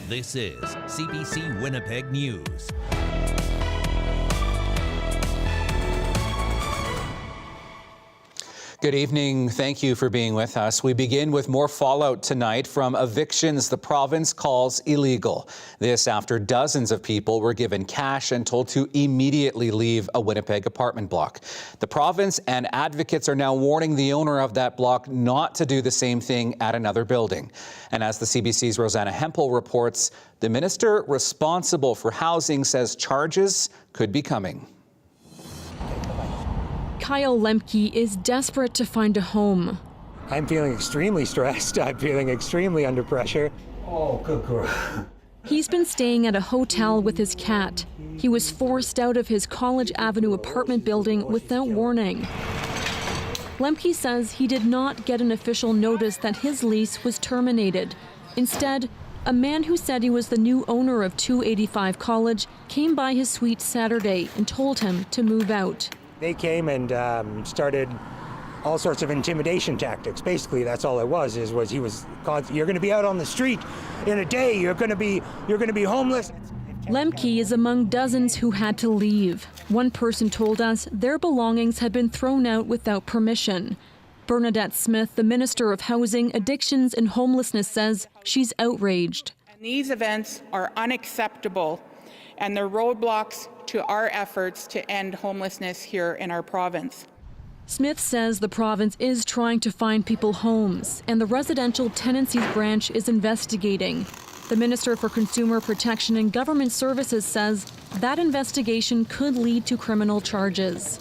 This is CBC Winnipeg News. Good evening. Thank you for being with us. We begin with more fallout tonight from evictions the province calls illegal. This after dozens of people were given cash and told to immediately leave a Winnipeg apartment block. The province and advocates are now warning the owner of that block not to do the same thing at another building. And as the CBC's Rosanna Hempel reports, the minister responsible for housing says charges could be coming. Kyle Lemke is desperate to find a home. I'm feeling extremely stressed. I'm feeling extremely under pressure. Oh, good girl. He's been staying at a hotel with his cat. He was forced out of his College Avenue apartment building without warning. Lemke says he did not get an official notice that his lease was terminated. Instead, a man who said he was the new owner of 285 College came by his suite Saturday and told him to move out. They came and started all sorts of intimidation tactics. Basically, that's all it was he was, you're going to be out on the street in a day. You're going to be homeless. Lemke is among dozens who had to leave. One person told us their belongings had been thrown out without permission. Bernadette Smith, the Minister of Housing, Addictions and Homelessness, says she's outraged. And these events are unacceptable, and they're roadblocks to our efforts to end homelessness here in our province. Smith says the province is trying to find people homes, and the Residential Tenancies Branch is investigating. The Minister for Consumer Protection and Government Services says that investigation could lead to criminal charges.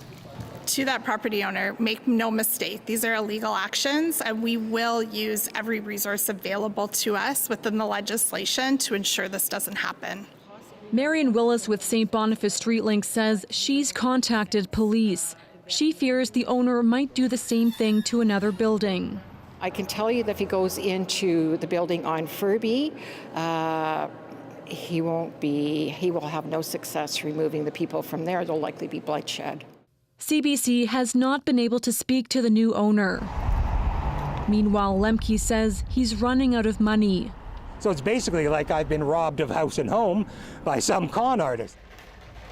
To that property owner, make no mistake, these are illegal actions, and we will use every resource available to us within the legislation to ensure this doesn't happen. Marion Willis with St. Boniface StreetLink says she's contacted police. She fears the owner might do the same thing to another building. I can tell you that if he goes into the building on Furby, he will have no success removing the people from there. There'll likely be bloodshed. CBC has not been able to speak to the new owner. Meanwhile, Lemke says he's running out of money. So it's basically like I've been robbed of house and home by some con artist.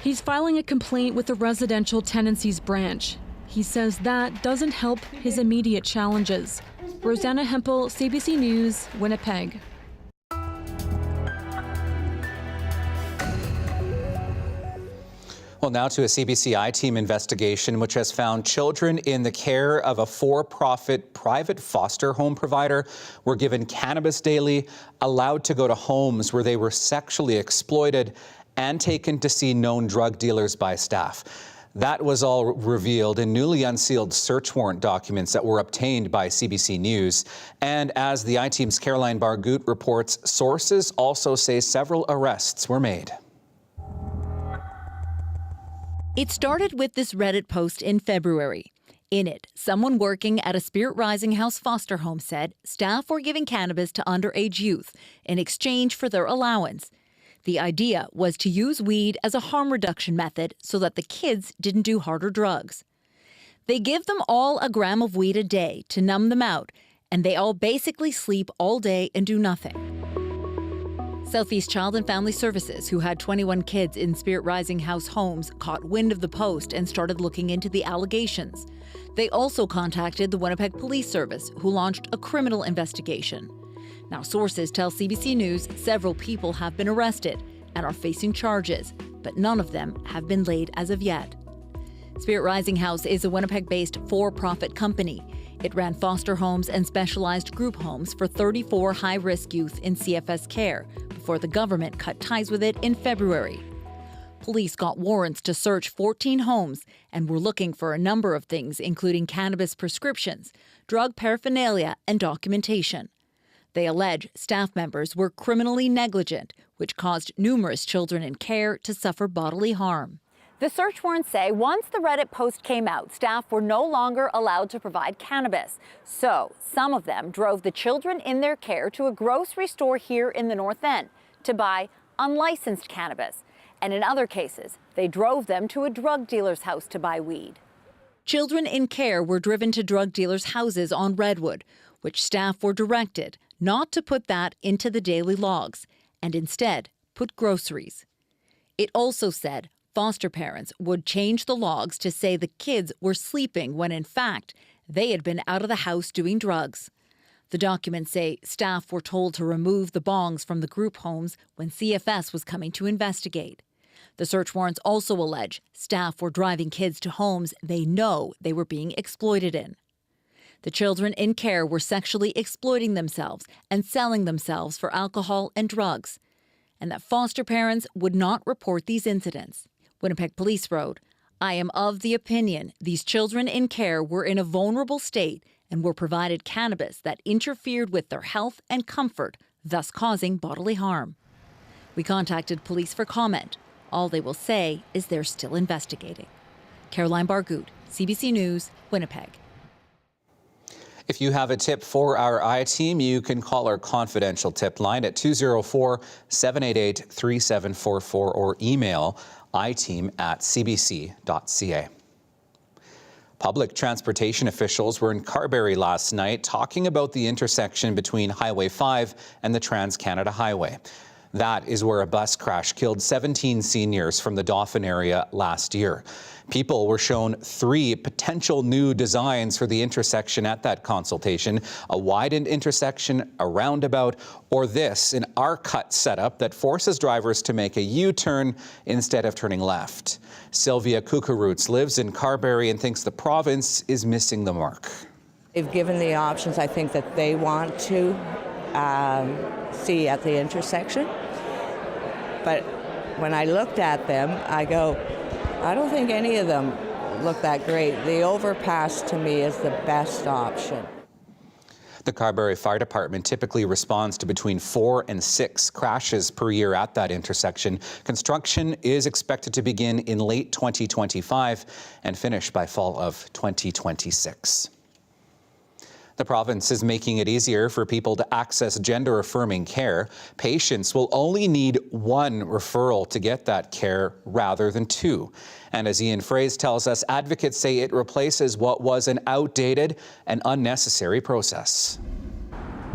He's filing a complaint with the Residential Tenancies Branch. He says that doesn't help his immediate challenges. Rosanna Hempel, CBC News, Winnipeg. Well, now to a CBCI team investigation which has found children in the care of a for-profit private foster home provider were given cannabis daily, allowed to go to homes where they were sexually exploited, and taken to see known drug dealers by staff. That was all revealed in newly unsealed search warrant documents that were obtained by CBC News. And as the I-Team's Caroline Bargout reports, sources also say several arrests were made. It started with this Reddit post in February. In it, someone working at a Spirit Rising House foster home said staff were giving cannabis to underage youth in exchange for their allowance. The idea was to use weed as a harm reduction method so that the kids didn't do harder drugs. They give them all a gram of weed a day to numb them out, and they all basically sleep all day and do nothing. Southeast Child and Family Services, who had 21 kids in Spirit Rising House homes, caught wind of the post and started looking into the allegations. They also contacted the Winnipeg Police Service, who launched a criminal investigation. Now, sources tell CBC News several people have been arrested and are facing charges, but none of them have been laid as of yet. Spirit Rising House is a Winnipeg-based for-profit company. It ran foster homes and specialized group homes for 34 high-risk youth in CFS care before the government cut ties with it in February. Police got warrants to search 14 homes and were looking for a number of things, including cannabis prescriptions, drug paraphernalia, and documentation. They allege staff members were criminally negligent, which caused numerous children in care to suffer bodily harm. The search warrants say once the Reddit post came out, staff were no longer allowed to provide cannabis. So some of them drove the children in their care to a grocery store here in the North End to buy unlicensed cannabis. And in other cases, they drove them to a drug dealer's house to buy weed. Children in care were driven to drug dealers' houses on Redwood, which staff were directed not to put that into the daily logs, and instead put groceries. It also said foster parents would change the logs to say the kids were sleeping when in fact they had been out of the house doing drugs. The documents say staff were told to remove the bongs from the group homes when CFS was coming to investigate. The search warrants also allege staff were driving kids to homes they know they were being exploited in. The children in care were sexually exploiting themselves and selling themselves for alcohol and drugs, and that foster parents would not report these incidents. Winnipeg Police wrote, "I am of the opinion these children in care were in a vulnerable state and were provided cannabis that interfered with their health and comfort, thus causing bodily harm." We contacted police for comment. All they will say is they're still investigating. Caroline Bargout, CBC News, Winnipeg. If you have a tip for our I-Team, you can call our confidential tip line at 204-788-3744 or email iteam@cbc.ca. Public transportation officials were in Carberry last night talking about the intersection between Highway 5 and the Trans-Canada Highway. That is where a bus crash killed 17 seniors from the Dauphin area last year. People were shown 3 potential new designs for the intersection at that consultation: a widened intersection, a roundabout, or this, an R-cut setup that forces drivers to make a U-turn instead of turning left. Sylvia Kukaroots lives in Carberry and thinks the province is missing the mark. They've given the options I think that they want to see at the intersection. But when I looked at them, I go, I don't think any of them look that great. The overpass to me is the best option. The Carberry Fire Department typically responds to between 4 and 6 crashes per year at that intersection. Construction is expected to begin in late 2025 and finish by fall of 2026. The province is making it easier for people to access gender-affirming care. Patients will only need 1 referral to get that care rather than 2. And as Ian Fraze tells us, advocates say it replaces what was an outdated and unnecessary process.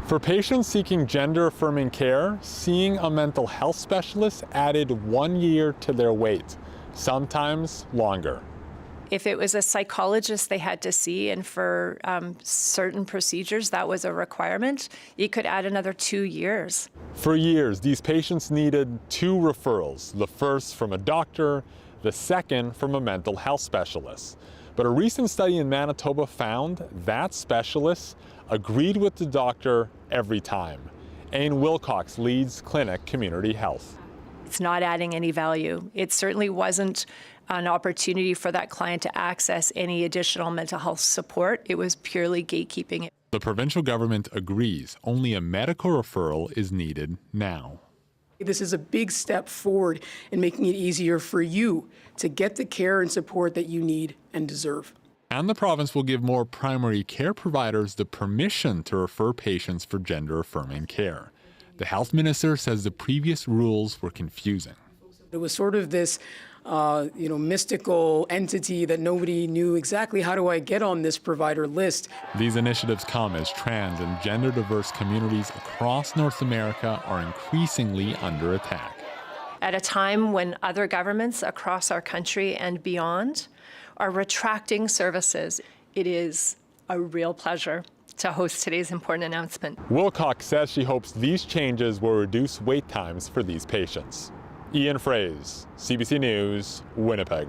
For patients seeking gender-affirming care, seeing a mental health specialist added 1 year to their wait, sometimes longer. If it was a psychologist they had to see, and for certain procedures that was a requirement, you could add another 2 years. For years, these patients needed 2 referrals, the first from a doctor, the second from a mental health specialist. But a recent study in Manitoba found that specialist agreed with the doctor every time. Anne Wilcox leads Clinic Community Health. It's not adding any value. It certainly wasn't an opportunity for that client to access any additional mental health support. It was purely gatekeeping. The provincial government agrees only a medical referral is needed now. This is a big step forward in making it easier for you to get the care and support that you need and deserve. And the province will give more primary care providers the permission to refer patients for gender-affirming care. The health minister says the previous rules were confusing. It was sort of this mystical entity that nobody knew exactly, how do I get on this provider list? These initiatives come as trans and gender diverse communities across North America are increasingly under attack. At a time when other governments across our country and beyond are retracting services, it is a real pleasure to host today's important announcement. Wilcox says she hopes these changes will reduce wait times for these patients. Ian Fraze, CBC News, Winnipeg.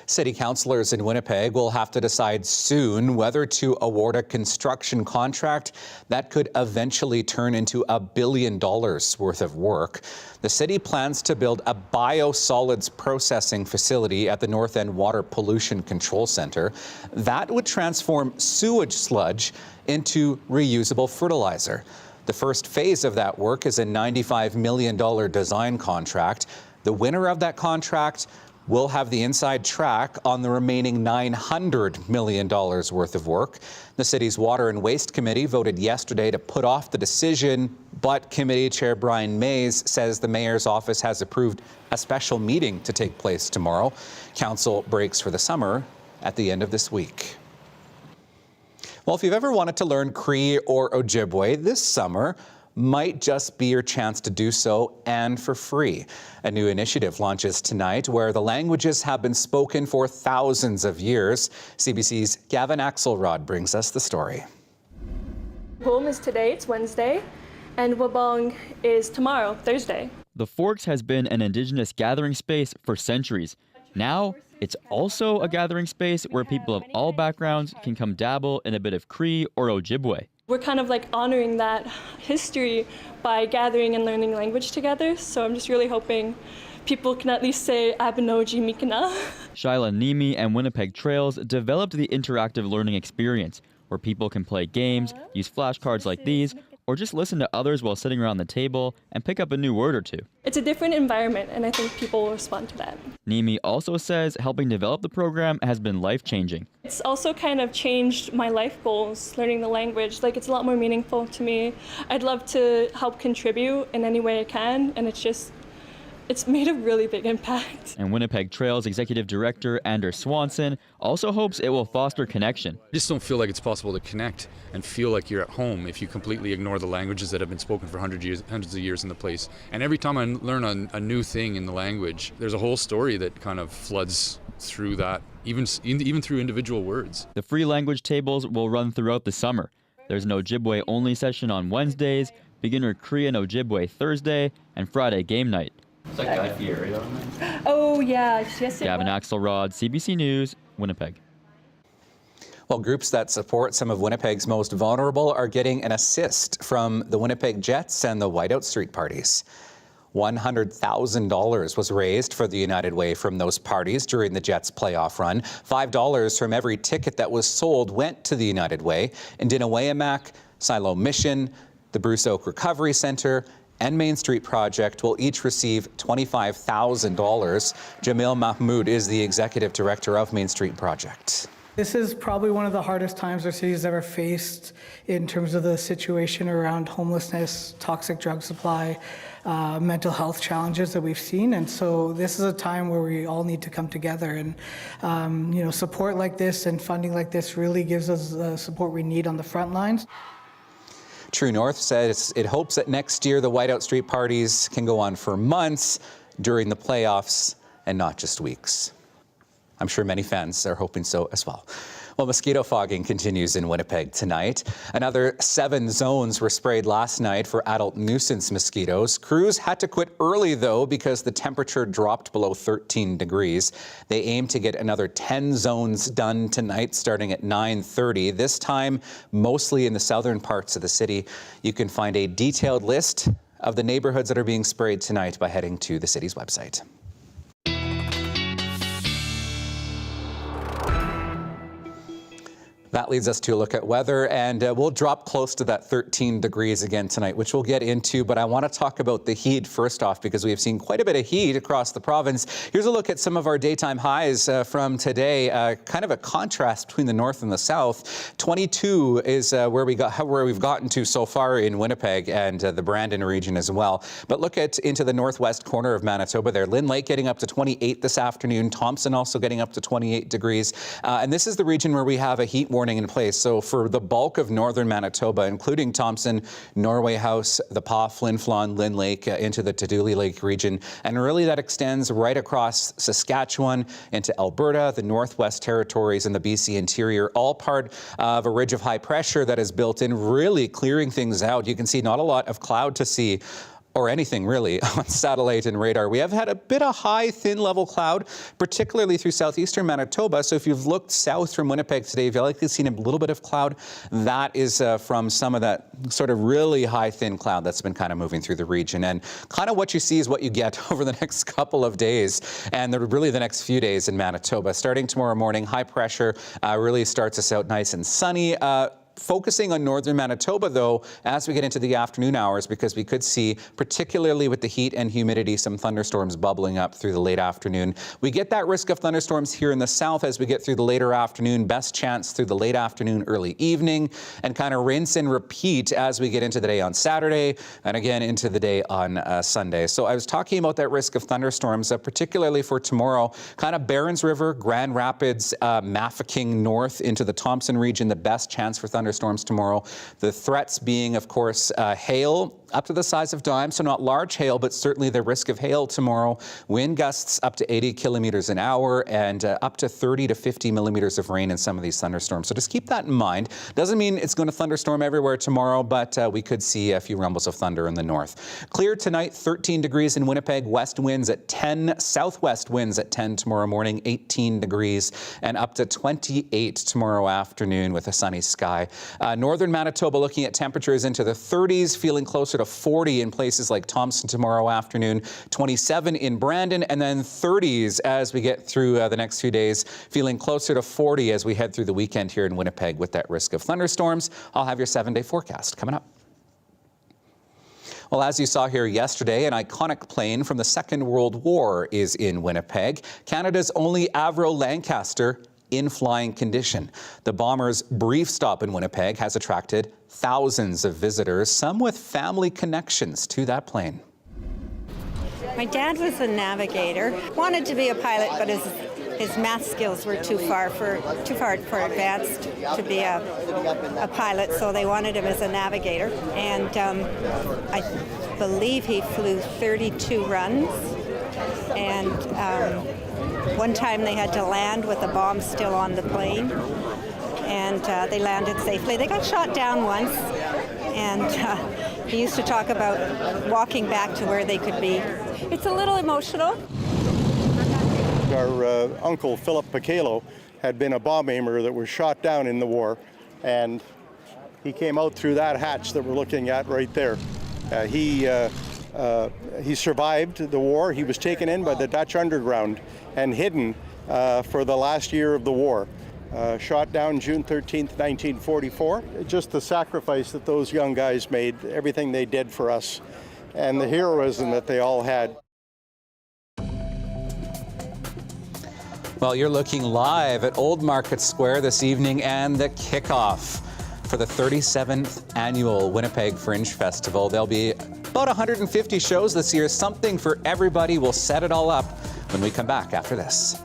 City councillors in Winnipeg will have to decide soon whether to award a construction contract that could eventually turn into $1 billion worth of work. The city plans to build a biosolids processing facility at the North End Water Pollution Control Centre. That would transform sewage sludge into reusable fertilizer. The first phase of that work is a $95 million design contract. The winner of that contract will have the inside track on the remaining $900 million worth of work. The city's Water and Waste Committee voted yesterday to put off the decision, but Committee Chair Brian Mays says the Mayor's office has approved a special meeting to take place tomorrow. Council breaks for the summer at the end of this week. Well, if you've ever wanted to learn Cree or Ojibwe this summer, might just be your chance to do so, and for free. A new initiative launches tonight where the languages have been spoken for thousands of years. CBC's Gavin Axelrod brings us the story. Home is today, it's Wednesday, and Wabong is tomorrow, Thursday. The Forks has been an Indigenous gathering space for centuries. Now, it's also a gathering space where people of all backgrounds can come dabble in a bit of Cree or Ojibwe. We're kind of like honoring that history by gathering and learning language together, so I'm just really hoping people can at least say Abinogi Mikina. Shyla Nimi and Winnipeg Trails developed the interactive learning experience, where people can play games, use flashcards like these, or just listen to others while sitting around the table and pick up a new word or two. It's a different environment, and I think people will respond to that. Nimi also says helping develop the program has been life-changing. It's also kind of changed my life goals, learning the language. Like, it's a lot more meaningful to me. I'd love to help contribute in any way I can, and it's made a really big impact. And Winnipeg Trails Executive Director Anders Swanson also hopes it will foster connection. I just don't feel like it's possible to connect and feel like you're at home if you completely ignore the languages that have been spoken for hundreds of years in the place. And every time I learn a new thing in the language, there's a whole story that kind of floods through that, even through individual words. The free language tables will run throughout the summer. There's an Ojibwe only session on Wednesdays, beginner Cree and Ojibwe Thursday, and Friday game night. It's like Guy Fieri on there. Oh, yeah. Yes, Gavin Axelrod, CBC News, Winnipeg. Well, groups that support some of Winnipeg's most vulnerable are getting an assist from the Winnipeg Jets and the Whiteout Street parties. $100,000 was raised for the United Way from those parties during the Jets' playoff run. $5 from every ticket that was sold went to the United Way. And Dinawayamac, Silo Mission, the Bruce Oak Recovery Centre, and Main Street Project will each receive $25,000. Jamil Mahmood is the executive director of Main Street Project. This is probably one of the hardest times our city's ever faced in terms of the situation around homelessness, toxic drug supply, mental health challenges that we've seen. And so this is a time where we all need to come together, and support like this and funding like this really gives us the support we need on the front lines. True North says it hopes that next year the Whiteout Street parties can go on for months during the playoffs and not just weeks. I'm sure many fans are hoping so as well. Well, mosquito fogging continues in Winnipeg tonight. Another 7 zones were sprayed last night for adult nuisance mosquitoes. Crews had to quit early, though, because the temperature dropped below 13 degrees. They aim to get another 10 zones done tonight, starting at 9:30, this time mostly in the southern parts of the city. You can find a detailed list of the neighborhoods that are being sprayed tonight by heading to the city's website. That leads us to a look at weather, and we'll drop close to that 13 degrees again tonight, which we'll get into, but I want to talk about the heat first off, because we have seen quite a bit of heat across the province. Here's a look at some of our daytime highs from today, kind of a contrast between the north and the south. 22 is where we've gotten to so far in Winnipeg and the Brandon region as well. But look into the northwest corner of Manitoba there. Lynn Lake getting up to 28 this afternoon. Thompson also getting up to 28 degrees. And this is the region where we have a heat warning in place. So for the bulk of northern Manitoba, including Thompson, Norway House, the Pas, Flin Flon, Lynn Lake, into the Tadoule Lake region. And really that extends right across Saskatchewan into Alberta, the Northwest Territories, and the BC interior, all part of a ridge of high pressure that is built in, really clearing things out. You can see not a lot of cloud to see, or anything really, on satellite and radar. We have had a bit of high, thin level cloud, particularly through southeastern Manitoba. So if you've looked south from Winnipeg today, you've likely seen a little bit of cloud. That is from some of that sort of really high, thin cloud that's been kind of moving through the region. And kind of what you see is what you get over the next couple of days, and really the next few days in Manitoba. Starting tomorrow morning, high pressure really starts us out nice and sunny. Focusing on northern Manitoba, though, as we get into the afternoon hours, because we could see, particularly with the heat and humidity, some thunderstorms bubbling up through the late afternoon. We get that risk of thunderstorms here in the south as we get through the later afternoon, best chance through the late afternoon, early evening, and kind of rinse and repeat as we get into the day on Saturday and again into the day on Sunday. So I was talking about that risk of thunderstorms, particularly for tomorrow, kind of Barons River, Grand Rapids, Mafeking north into the Thompson region, the best chance for thunderstorms thunderstorms tomorrow. The threats being, of course, hail up to the size of dimes, so not large hail, but certainly the risk of hail tomorrow. Wind gusts up to 80 kilometers an hour and up to 30 to 50 millimeters of rain in some of these thunderstorms. So just keep that in mind. Doesn't mean it's going to thunderstorm everywhere tomorrow, but we could see a few rumbles of thunder in the north. Clear tonight, 13 degrees in Winnipeg, west winds at 10, southwest winds at 10 tomorrow morning, 18 degrees, and up to 28 tomorrow afternoon with a sunny sky. Northern Manitoba looking at temperatures into the 30s, feeling closer to 40 in places like Thompson tomorrow afternoon, 27 in Brandon, and then 30s as we get through the next few days, feeling closer to 40 as we head through the weekend here in Winnipeg with that risk of thunderstorms. I'll have your 7-day forecast coming up. Well, as you saw here yesterday, an iconic plane from the Second World War is in Winnipeg, Canada's only Avro Lancaster in flying condition. The bomber's brief stop in Winnipeg has attracted thousands of visitors, some with family connections to that plane. My dad was a navigator, wanted to be a pilot, but his math skills were too far advanced to be a pilot, so they wanted him as a navigator. And I believe he flew 32 runs, and one time they had to land with the bomb still on the plane, and they landed safely. They got shot down once, and he used to talk about walking back to where they could be. It's a little emotional. Our uncle, Philip Picalo, had been a bomb aimer that was shot down in the war, and he came out through that hatch that we're looking at right there. He survived the war. He was taken in by the Dutch underground and hidden for the last year of the war. Shot down June 13th, 1944. Just the sacrifice that those young guys made, everything they did for us, and the heroism that they all had. Well, you're looking live at Old Market Square this evening and the kickoff for the 37th annual Winnipeg Fringe Festival. There'll be about 150 shows this year, something for everybody. We'll set it all up when we come back after this.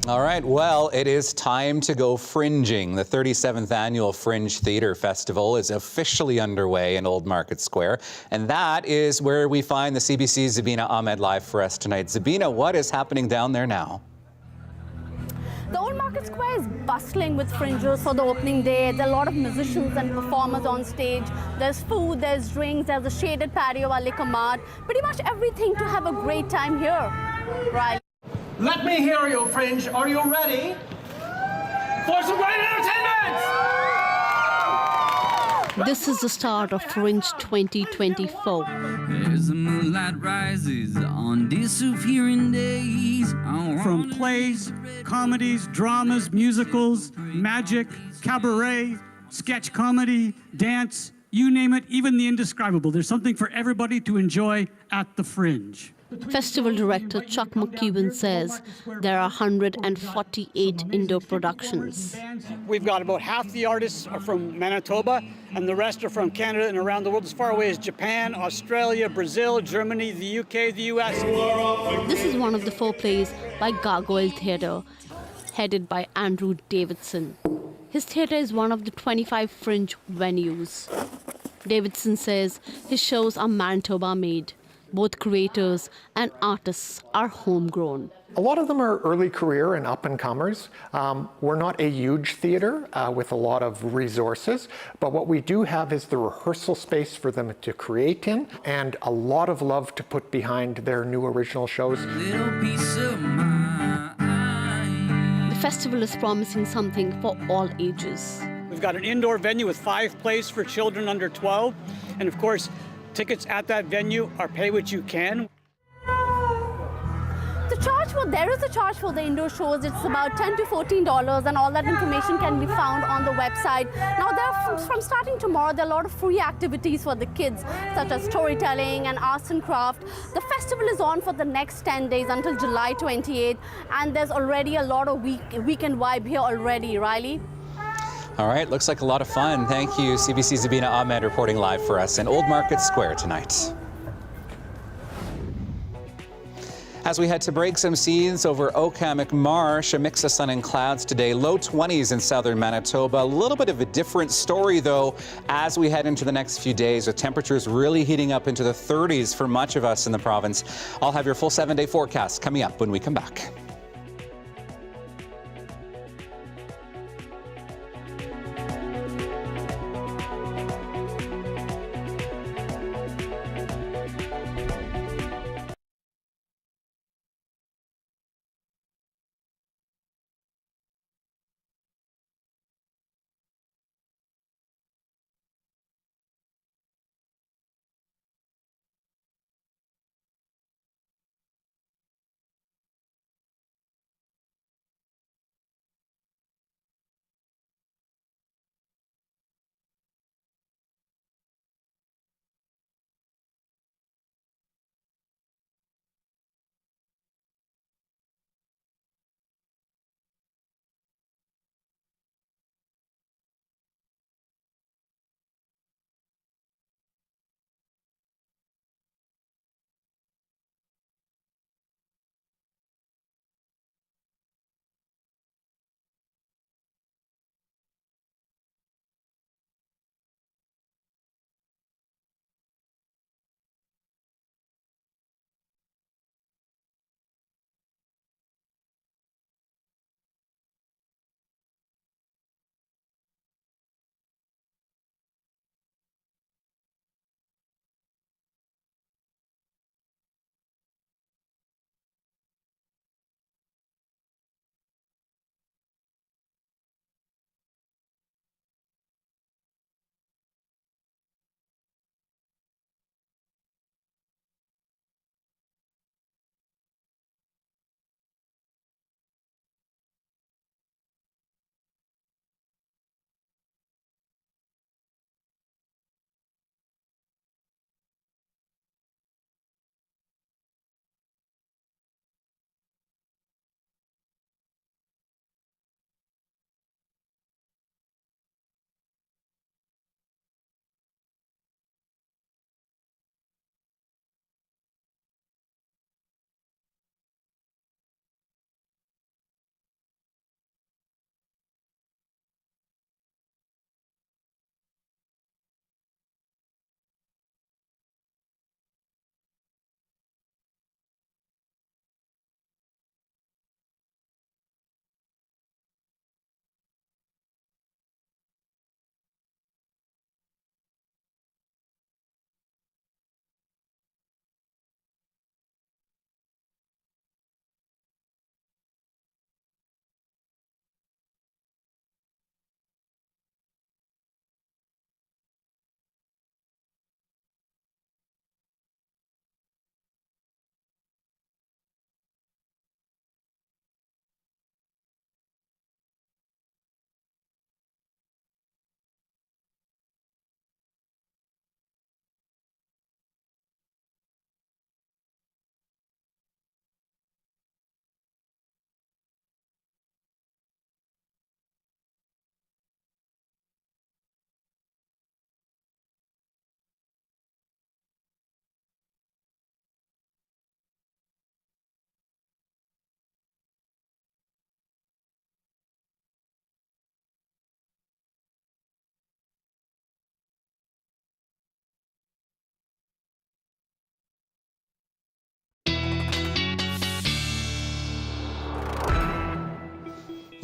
All right, well, it is time to go fringing. The 37th annual Fringe Theatre Festival is officially underway in Old Market Square, and that is where we find the CBC's Zabina Ahmed live for us tonight. Zabina, what is happening down there now? The Old Market Square is bustling with fringers for the opening day. There are a lot of musicians and performers on stage. There's food, there's drinks, there's a shaded patio, a liquor mart. Pretty much everything to have a great time here. Right. Let me hear you, Fringe. Are you ready for some great entertainment? This is the start of Fringe 2024. As the moonlight rises on these soothing days. From plays, comedies, dramas, musicals, magic, cabaret, sketch comedy, dance, you name it, even the indescribable. There's something for everybody to enjoy at the Fringe. Festival director Chuck McKeown says there are 148 indoor productions. We've got about half the artists are from Manitoba, and the rest are from Canada and around the world, as far away as Japan, Australia, Brazil, Germany, the UK, the US. This is one of the 4 plays by Gargoyle Theatre, headed by Andrew Davidson. His theatre is one of the 25 Fringe venues. Davidson says his shows are Manitoba-made. Both creators and artists are homegrown. A lot of them are early career and up-and-comers. We're not a huge theatre with a lot of resources, but what we do have is the rehearsal space for them to create in and a lot of love to put behind their new original shows. The festival is promising something for all ages. We've got an indoor venue with 5 plays for children under 12, and of course, tickets at that venue are pay what you can. There is a charge for the indoor shows. It's about $10 to $14, and all that information can be found on the website. Now, from starting tomorrow, there are a lot of free activities for the kids, such as storytelling and arts and craft. The festival is on for the next 10 days until July 28th, and there's already a lot of weekend vibe here already. Riley? All right, looks like a lot of fun. Thank you, CBC Zabina Ahmed reporting live for us in Old Market Square tonight. As we head to break, some scenes over Oakhammock Marsh, a mix of sun and clouds today, low 20s in southern Manitoba. A little bit of a different story, though, as we head into the next few days, with temperatures really heating up into the 30s for much of us in the province. I'll have your full 7-day forecast coming up when we come back.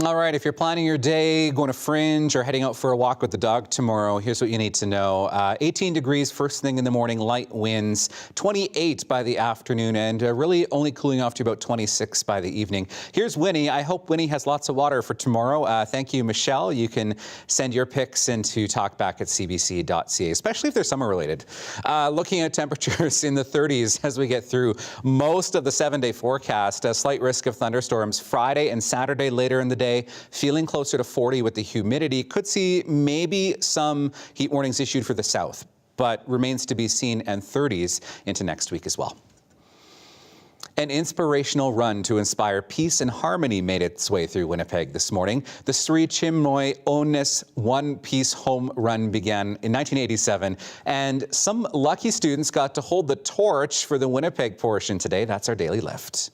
All right, if you're planning your day, going to Fringe, or heading out for a walk with the dog tomorrow, here's what you need to know. 18 degrees first thing in the morning, light winds, 28 by the afternoon, and really only cooling off to about 26 by the evening. Here's Winnie. I hope Winnie has lots of water for tomorrow. Thank you, Michelle. You can send your pics into talkback@cbc.ca, especially if they're summer related. Looking at temperatures in the 30s as we get through most of the 7-day forecast. A slight risk of thunderstorms Friday and Saturday later in the day. Feeling closer to 40 with the humidity. Could see maybe some heat warnings issued for the south, but remains to be seen, and 30s into next week as well. An inspirational run to inspire peace and harmony made its way through Winnipeg this morning. The Sri Chinmoy Onus One Peace Home Run began in 1987, and some lucky students got to hold the torch for the Winnipeg portion today. That's our daily lift.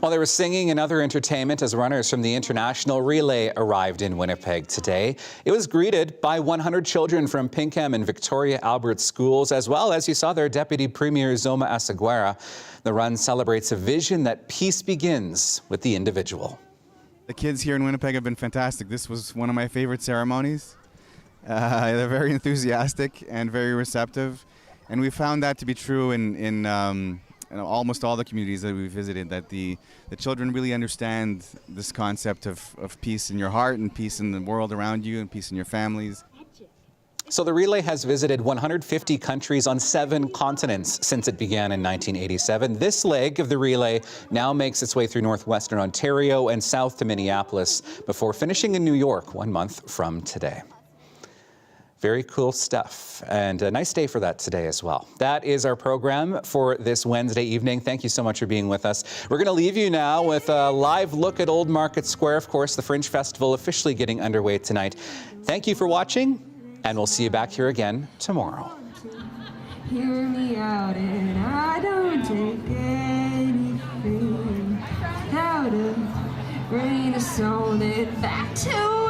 Well, there was singing and other entertainment as runners from the International Relay arrived in Winnipeg today. It was greeted by 100 children from Pinkham and Victoria Albert schools, as well as you saw their Deputy Premier Zoma Asaguera. The run celebrates a vision that peace begins with the individual. The kids here in Winnipeg have been fantastic. This was one of my favorite ceremonies. They're very enthusiastic and very receptive, and we found that to be true in almost all the communities that we visited, that the children really understand this concept of peace in your heart and peace in the world around you and peace in your families. So the relay has visited 150 countries on 7 continents since it began in 1987. This leg of the relay now makes its way through northwestern Ontario and south to Minneapolis before finishing in New York 1 month from today. Very cool stuff, and a nice day for that today as well. That is our program for this Wednesday evening. Thank you so much for being with us. We're going to leave you now with a live look at Old Market Square. Of course, the Fringe Festival officially getting underway tonight. Thank you for watching, and we'll see you back here again tomorrow. Hear me out, and I don't take anything out of rain to sold it back to